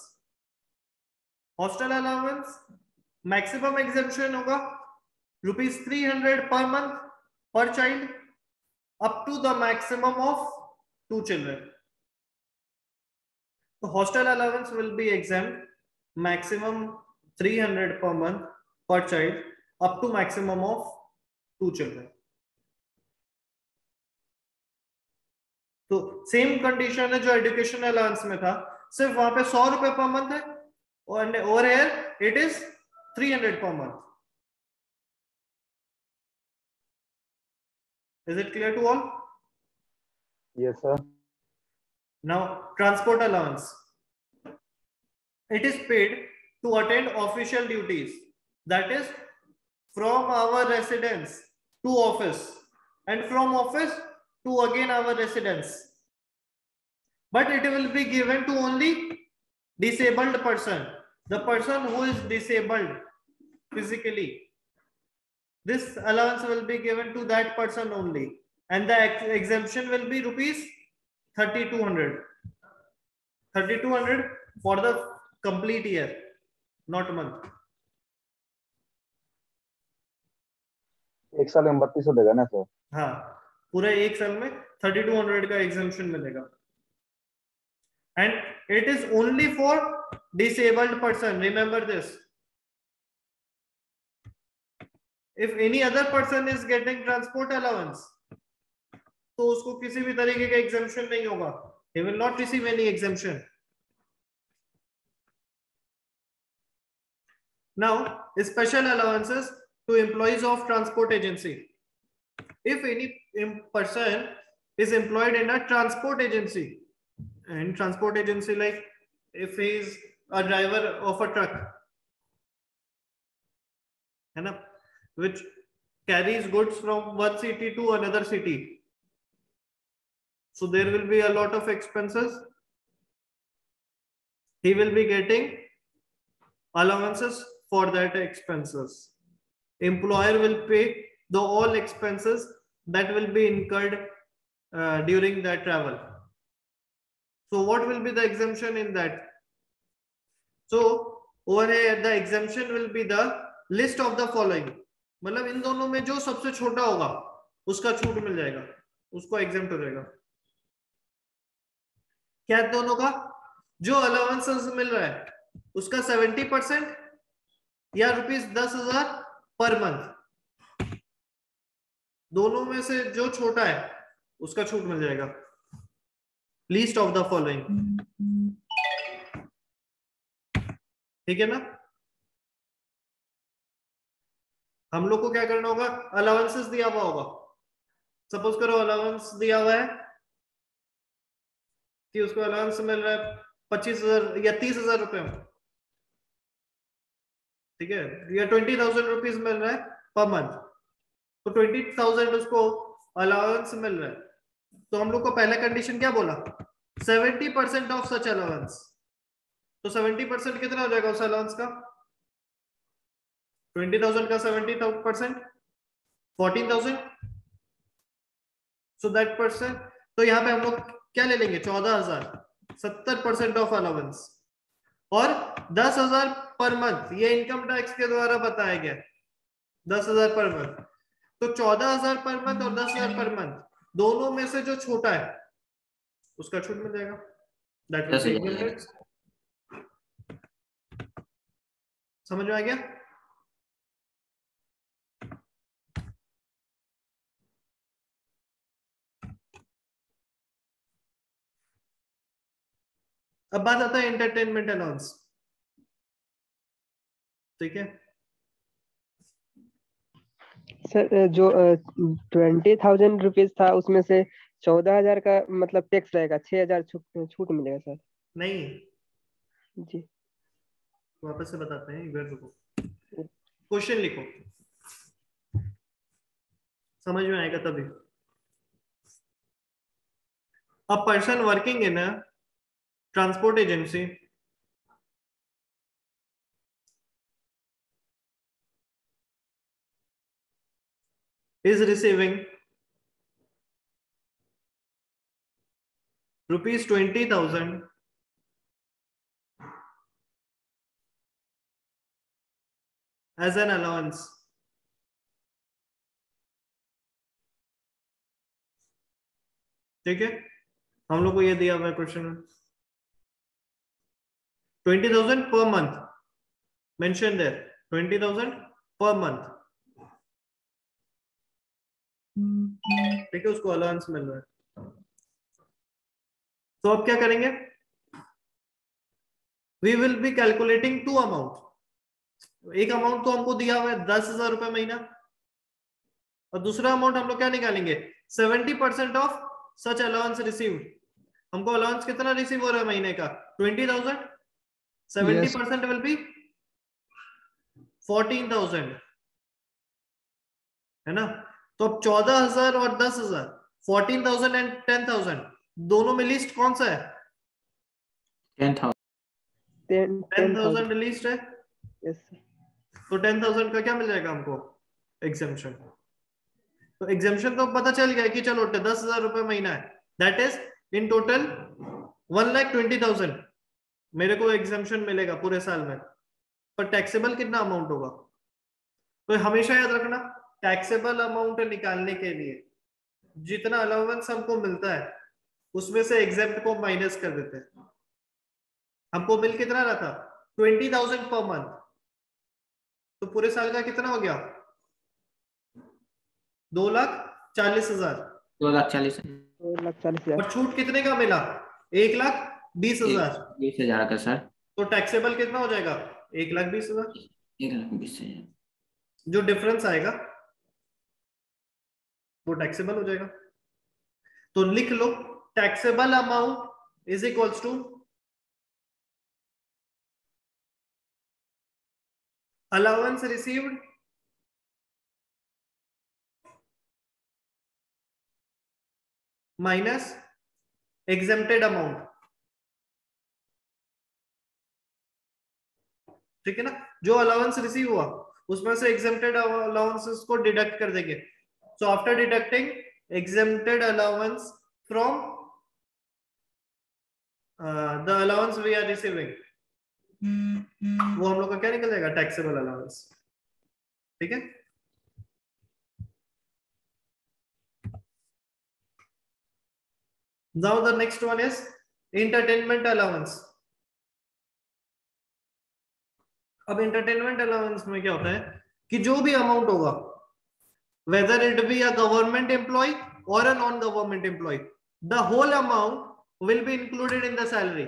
A: Hostel allowance maximum exemption होगा ₹300 पर month per child up to the maximum of 2 children. So hostel allowance will be exempt, maximum 300 per month per child up to maximum of 2 children. तो same condition है जो education allowance में था, सिर्फ वहां पे 100 रुपए पर मंथ है और over here it is 300 per month. Is it clear to all?
I: Yes sir.
A: Now transport allowance. It is paid to attend official duties, that is from our residence to office and from office to again our residence, but it will be given to only disabled person, the person who is disabled physically. This allowance will be given to that person only, and the exemption will be ₹3,200. 3,200 for the complete year, not month.
I: एक साल में 3200 देगा ना sir?
A: हाँ, पूरे एक साल में 3,200 का एग्जेम्पशन मिलेगा, and it is only for disabled person. Remember this. If any other person is getting transport allowance, तो उसको किसी भी तरीके का एग्जेम्पशन नहीं होगा. He will not receive any exemption. Now, special allowances to employees of transport agency. If any person is employed in a transport agency, and transport agency like if he is a driver of a truck, है ना, which carries goods from one city to another city, so there will be a lot of expenses. He will be getting allowances for that expenses. Employer will pay the all expenses that will be incurred during that travel. So what will be the exemption in that? So over here the exemption will be the list of the following, मतलब इन दोनों में जो सबसे छोटा होगा उसका छूट मिल जाएगा, उसको एग्जेम्प्ट हो जाएगा। क्या दोनों का? जो अलाउंसेस मिल रहा है उसका 70% या ₹10,000 पर मंथ, दोनों में से जो छोटा है उसका छूट मिल जाएगा। लीस्ट ऑफ द फॉलोइंग, ठीक है ना। हम लोग को क्या करना होगा? अलाउंसेस दिया हुआ होगा, सपोज करो अलाउंस दिया हुआ है कि उसको अलाउंस मिल रहा है 25,000 या 30,000 रुपए में, ठीक है, या 20,000 रुपीज मिल रहा है पर मंथ, तो 20,000 उसको अलाउंस मिल रहा है। तो हम लोग को पहला कंडीशन क्या बोला? 70% ऑफ सच अलाउंस। तो 70% कितना हो जाएगा उस अलाउंस का? 20,000 का 70%, 14,000। सो दैट परसेंट, तो यहाँ पे हम लोग क्या ले लेंगे? 14,000, 70% ऑफ अलाउंस, और 10,000 पर मंथ, ये इनकम टैक्स के द्वारा बताया गया 10,000 पर मंथ। तो 14,000 पर मंथ और 10,000 पर मंथ, दोनों में से जो छोटा है उसका छूट मिल जाएगा। That will be income tax. समझ में आ गया? अब बात आता है एंटरटेनमेंट अलाउंस, ठीक है।
G: सर जो 20,000 रुपीज था उसमें से 14,000 का मतलब टैक्स रहेगा, 6,000 छूट मिलेगा सर?
A: नहीं,
G: जी
A: वापस से बताते हैं, इधर रुको, क्वेश्चन लिखो, समझ में आएगा तभी। A person working in a transport agency is receiving ₹20,000 as an allowance, ठीक है। हम लोग को ये दिया हुआ है क्वेश्चन में 20,000 per month, mention there 20,000 per month, ठीक है, उसको अलाउंस मिल रहा है। तो अब क्या करेंगे? We will be calculating two amount. एक अमाउंट तो हमको दिया हुआ है 10,000 रुपए महीना, और दूसरा अमाउंट हम लोग क्या निकालेंगे? 70% ऑफ सच अलाउंस रिसीव्ड। हमको अलाउंस कितना रिसीव हो रहा है महीने का? 20,000। 70% विल बी 14,000, है ना। तो अब 14,000 और 10,000, 14,000 एंड 10,000, दोनों में लिस्ट कौन सा है? 10,000 लिस्ट है।
G: यस।
A: तो 10,000 का क्या मिल जाएगा हमको? एग्जेम्पशन। तो एग्जेम्पशन तो पता चल गया कि चलो 10,000 रुपए महीना है, दैट इज इन टोटल 1,20,000 मेरे को एग्जेम्पशन मिलेगा पूरे साल में। पर टैक्सेबल कितना अमाउंट होगा? तो हमेशा याद रखना, टैक्सेबल अमाउंट निकालने के लिए जितना अलाउंस हमको मिलता है उसमें से एग्जेम्प्ट को माइनस कर देते हैं। हमको मिल कितना रहा था? 20,000 पर मंथ, तो पूरे साल का कितना हो गया? 2,40,000।
G: 2,40,000।
A: और छूट कितने का मिला? 1,20,000।
B: 20,000 का सर।
A: तो टैक्सेबल कितना हो जाएगा? 1,20,000।
B: 1,20,000
A: जो डिफरेंस आएगा वो टैक्सेबल हो जाएगा। तो लिख लो, taxable amount is equals to allowance received minus exempted amount, ठीक है ना। जो अलाउंस रिसीव हुआ उसमें से एग्जेम्प्टेड अलाउंसेस को डिडक्ट कर देंगे। So after deducting exempted allowance from the allowance we are receiving, वो हम लोग का क्या निकल जाएगा, टैक्सेबल अलाउंस। ठीक है, now the next one is entertainment allowance। अब entertainment allowance में क्या होता है कि जो भी अमाउंट होगा, whether it be a government employee or a non government employee, the whole amount will be included in the salary।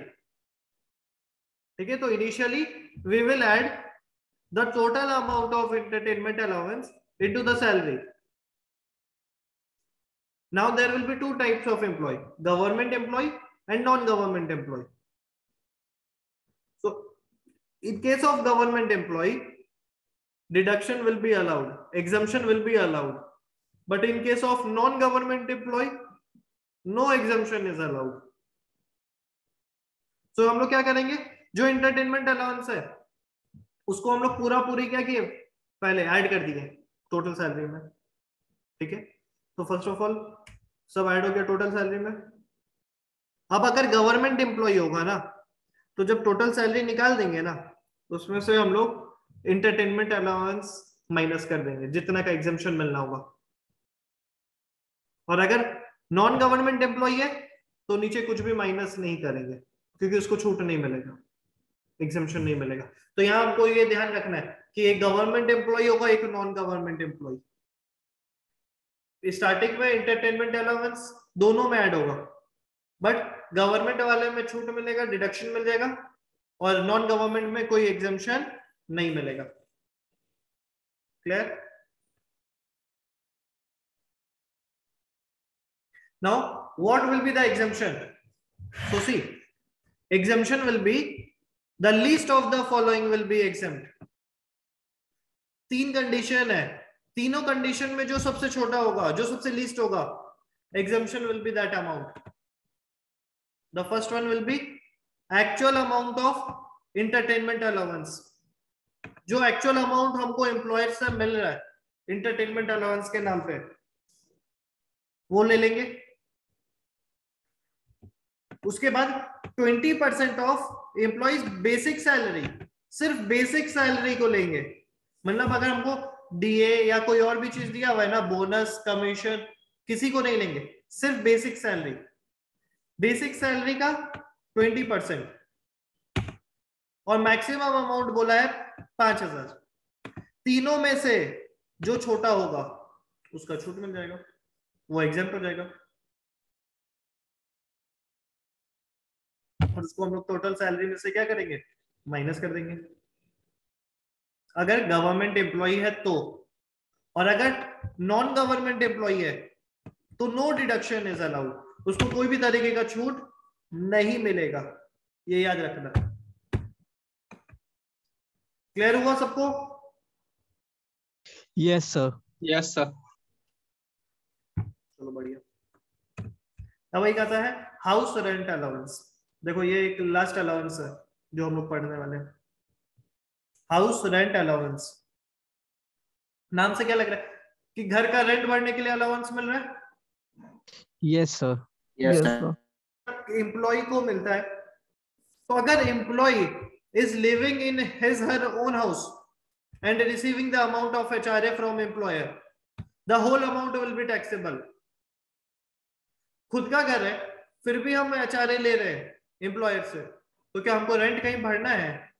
A: ठीक है, तो initially we will add the total amount of entertainment allowance into the salary। Now there will be two types of employee, government employee and non-government employee। So in case of government employee, deduction will be allowed, exemption will be allowed, but in case of non-government employee, no exemption is allowed। So हम लोग क्या करेंगे, जो entertainment allowance है उसको हम लोग पूरा पूरी क्या किए, पहले ऐड कर दिए टोटल सैलरी में। ठीक है, तो फर्स्ट ऑफ ऑल सब ऐड हो गया टोटल सैलरी में। अब अगर गवर्नमेंट एम्प्लॉय होगा ना, तो जब टोटल सैलरी निकाल देंगे ना, उसमें से हम लोग इंटरटेनमेंट अलाउंस माइनस कर देंगे, जितना का एग्जेम्पशन मिलना होगा। और अगर नॉन गवर्नमेंट एम्प्लॉय है तो नीचे कुछ भी माइनस नहीं करेंगे, क्योंकि उसको छूट नहीं मिलेगा, एग्जेम्पशन नहीं मिलेगा। तो यहाँ हमको ये ध्यान रखना है कि एक गवर्नमेंट एम्प्लॉय होगा, एक नॉन गवर्नमेंट एम्प्लॉय। स्टार्टिंग में एंटरटेनमेंट अलाउंस दोनों में ऐड होगा, बट गवर्नमेंट वाले में छूट मिलेगा, डिडक्शन मिल जाएगा, और नॉन गवर्नमेंट में कोई एग्जेम्पशन नहीं मिलेगा। Clear? Now what will be the exemption? So see, exemption will be the least of the following will be exempt। तीन कंडीशन है, तीनों कंडीशन में जो सबसे छोटा होगा, जो सबसे लीस्ट होगा, exemption will be that amount। The first one will be actual amount of entertainment allowance। जो एक्चुअल अमाउंट हमको एम्प्लॉयर से मिल रहा है इंटरटेनमेंट अलाउंस के नाम पे, वो ले लेंगे। उसके बाद 20% ऑफ एम्प्लॉइज बेसिक सैलरी, सिर्फ बेसिक सैलरी को लेंगे। मतलब अगर हमको डीए या कोई और भी चीज दिया हुआ है ना, बोनस, कमीशन, किसी को नहीं लेंगे, सिर्फ बेसिक सैलरी। बेसिक सैलरी का 20% और मैक्सिमम अमाउंट बोला है 5000। तीनों में से जो छोटा होगा उसका छूट मिल जाएगा, वो एग्जेम्प्ट हो जाएगा, और उसको हम लोग टोटल सैलरी में से क्या करेंगे, माइनस कर देंगे, अगर गवर्नमेंट एम्प्लॉय है तो। और अगर नॉन गवर्नमेंट एम्प्लॉय है तो नो डिडक्शन इज अलाउड, उसको कोई भी तरीके का छूट नहीं मिलेगा, ये याद रखना। क्लियर हुआ सबको?
H: Yes sir.
E: Yes sir.
A: चलो बढ़िया। अब एक आता है हाउस रेंट अलाउंस। देखो ये एक लास्ट अलाउंस है जो हम लोग पढ़ने वाले हैं। हाउस रेंट अलाउंस, नाम से क्या लग रहा है कि घर का रेंट भरने के लिए अलाउंस मिल रहा है?
H: Yes sir.
B: Yes sir.
A: Employ को मिलता है। तो अगर employ is living in his her own house and receiving the amount of HRA from employer, the whole amount will be taxable. खुद का घर है फिर भी हम एचआरए ले रहे हैं एम्प्लॉयर से, तो क्या हमको रेंट कहीं भरना है?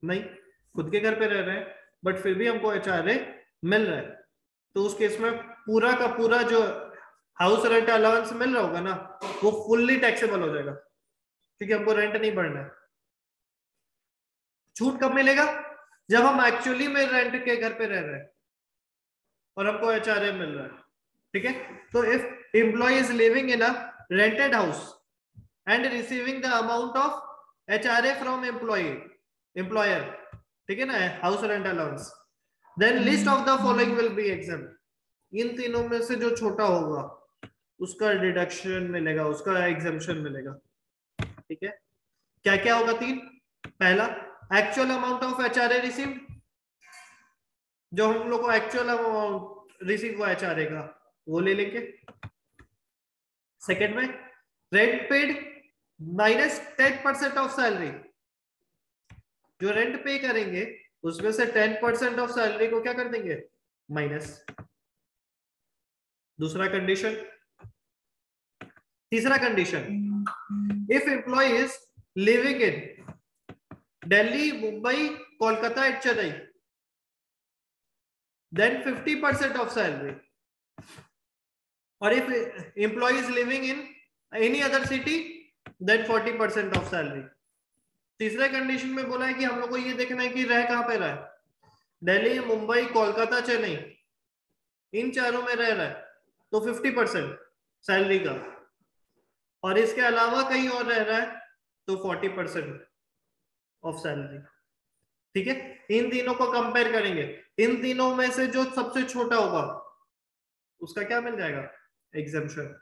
A: नहीं, खुद के घर पे रह रहे हैं बट फिर भी हमको एचआरए मिल रहा है, तो उस केस में पूरा का पूरा जो हाउस रेंट अलाउंस मिल रहा होगा ना, वो फुल्ली टैक्सेबल हो जाएगा, क्योंकि हमको रेंट नहीं भरना है। छूट कब मिलेगा? जब हम एक्चुअली में रेंट के घर पे रह रहे हैं और हमको एचआरए मिल रहा है। ठीक है, तो if employ is living in a rented house and receiving the amount of HRA from employer, ठीक है ना, house rent allowance, then list of the following will be exempt। इन तीनों में से जो छोटा होगा उसका डिडक्शन मिलेगा, उसका एग्जेम्पशन मिलेगा। ठीक है, क्या क्या होगा? तीन। पहला, actual amount of HRA received, जो हम लोग को एक्चुअल अमाउंट रिसीव हुआ एचआरए का वो ले लेंगे। सेकेंड में rent paid minus 10% of salary. जो रेंट पे करेंगे उसमें से 10% ऑफ सैलरी को क्या कर देंगे, माइनस। दूसरा कंडीशन। तीसरा condition, if employ is living in Delhi, Mumbai, Kolkata and Chennai, then 50% of salary. Or if employee is living in any other city, then 40% of salary. तीसरे कंडीशन में बोला है कि हम लोग को ये देखना है कि रह कहां पे रहा है, दिल्ली, मुंबई, कोलकाता, चेन्नई, इन चारों में रह रहा है तो 50% सैलरी का, और इसके अलावा कहीं और रह रहा है तो 40% ऑफ सैलरी। ठीक है, इन तीनों को कंपेयर करेंगे। इन तीनों में से जो सबसे छोटा होगा उसका क्या मिल जाएगा, एग्जेम्पशन।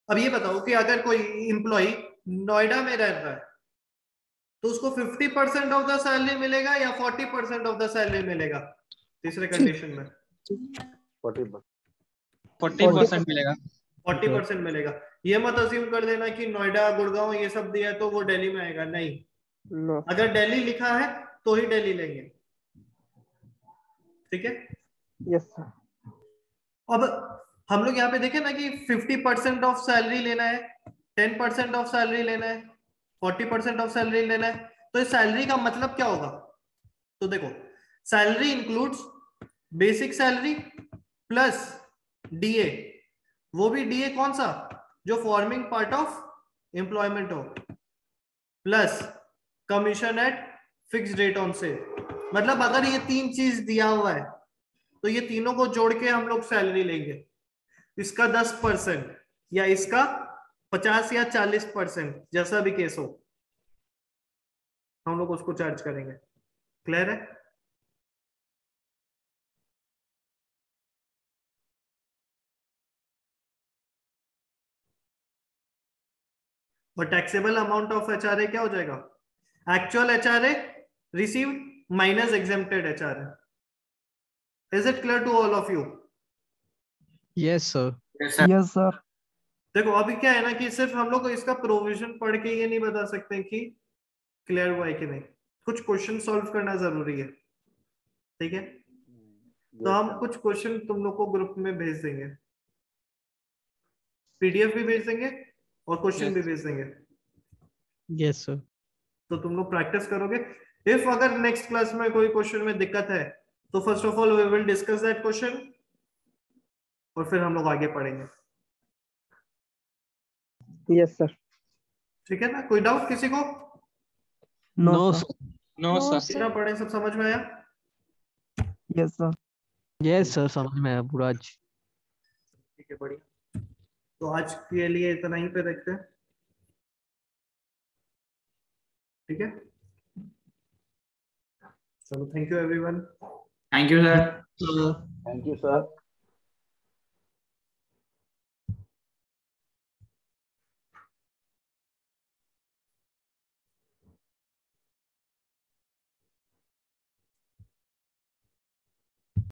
A: अब ये बताओ कि अगर कोई एम्प्लॉय नोएडा में रह रहा है तो उसको 50% ऑफ द सैलरी मिलेगा या 40% ऑफ द सैलरी मिलेगा, तीसरे कंडीशन में
E: 40% मिलेगा।
A: 40% मिलेगा। ये मत अज्यूम कर देना कि नोएडा, गुड़गांव ये सब दिया है तो वो दिल्ली में आएगा, नहीं। अगर दिल्ली लिखा है तो ही दिल्ली लेंगे। ठीक है,
G: यस सर।
A: अब हम लोग यहाँ पे देखें ना कि 50% ऑफ सैलरी लेना है, 10% ऑफ सैलरी लेना है, 40% ऑफ सैलरी लेना है, तो इस सैलरी का मतलब क्या होगा। तो देखो, salary includes basic salary plus DA, वो भी डीए कौन सा, जो फॉर्मिंग पार्ट ऑफ एम्प्लॉयमेंट हो, plus commission at fix rate on sale. मतलब अगर ये तीन चीज दिया हुआ है तो ये तीनों को जोड़ के हम लोग सैलरी लेंगे। इसका 10% या इसका 50 या 40%, जैसा भी केस हो, हम लोग उसको चार्ज करेंगे। क्लियर है। और टैक्सेबल अमाउंट ऑफ एचआरए क्या हो जाएगा, actual HRA received minus exempted HRA. Is it clear to all of you?
H: Yes sir.
F: Yes sir.
A: देखो अभी क्या है ना कि सिर्फ हम लोग इसका प्रोविजन पढ़ के ये नहीं बता सकते कि क्लियर हुआ है कि नहीं, कुछ क्वेश्चन सॉल्व करना जरूरी है। ठीक है, तो हम कुछ क्वेश्चन तुम लोग को ग्रुप में भेज देंगे, पीडीएफ भी भेज देंगे और क्वेश्चन भी भेज देंगे।
H: Yes sir.
A: तो तुम लोग प्रैक्टिस करोगे। इफ अगर नेक्स्ट क्लास में कोई क्वेश्चन में दिक्कत है तो first of all we will discuss that question और फिर हम लोग आगे पढ़ेंगे।
G: Yes sir.
A: ठीक है ना, कोई डाउट किसी को?
F: No
E: no sir.
A: कितना पढ़े, सब समझ में आया?
F: Yes sir.
H: यस सर, समझ में आया पूरा आज।
A: ठीक है, बढ़िया। तो आज के लिए इतना ही पे रखते हैं। ठीक है, चलो, thank you everyone.
B: Thank you sir.
I: Thank you sir.